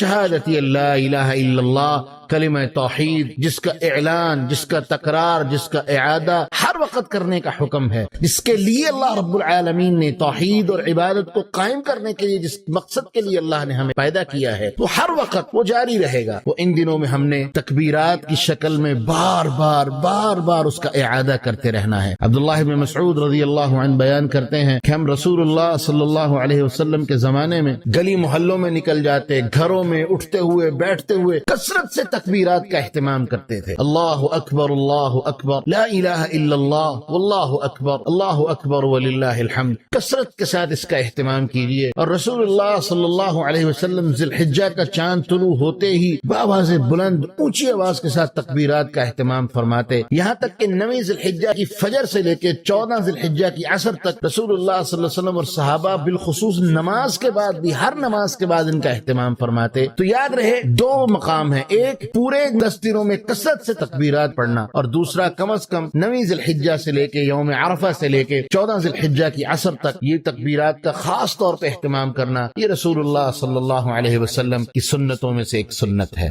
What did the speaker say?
شہادتی اللہ الہ الا اللہ، کلمہ توحید، جس کا اعلان، جس کا تکرار، جس کا اعادہ ہر وقت کرنے کا حکم ہے، جس کے لیے اللہ رب العالمین نے توحید اور عبادت کو قائم کرنے کے لیے جس مقصد کے لیے اللہ نے ہمیں پیدا کیا ہے، وہ ہر وقت وہ جاری رہے گا۔ وہ ان دنوں میں ہم نے تکبیرات کی شکل میں بار بار اس کا اعادہ کرتے رہنا ہے۔ عبداللہ بن مسعود رضی اللہ عنہ بیان کرتے ہیں کہ ہم رسول اللہ صلی اللہ علیہ وسلم کے زمانے میں گلی محلوں میں نکل جاتے، گھروں میں اٹھتے ہوئے بیٹھتے ہوئے کثرت سے تکبیرات کا اہتمام کرتے تھے۔ اللہ اکبر لا الہ الا اللہ واللہ اکبر وللہ الحمد، کثرت کے ساتھ اس کا اہتمام کیجیے۔ اور رسول اللہ صلی اللہ علیہ وسلم ذی الحجہ کا چاند طلوع ہوتے ہی بآواز بلند اونچی آواز کے ساتھ تکبیرات کا اہتمام فرماتے، یہاں تک کہ 9 ذی الحجہ کی فجر سے لے کے 14 ذی الحجہ کی عصر تک رسول اللہ صلی اللہ علیہ وسلم اور صحابہ بالخصوص نماز کے بعد بھی، ہر نماز کے بعد ان کا اہتمام فرماتے۔ تو یاد رہے 2 مقام ہیں، ایک پورے 10 دنوں میں کثرت سے تکبیرات پڑھنا، اور دوسرا کم از کم 9 ذی الحجہ سے لے کے یوم عرفہ سے لے کے 14 ذی الحجہ کی عصر تک یہ تکبیرات کا خاص طور پہ اہتمام کرنا، یہ رسول اللہ صلی اللہ علیہ وسلم کی سنتوں میں سے ایک سنت ہے۔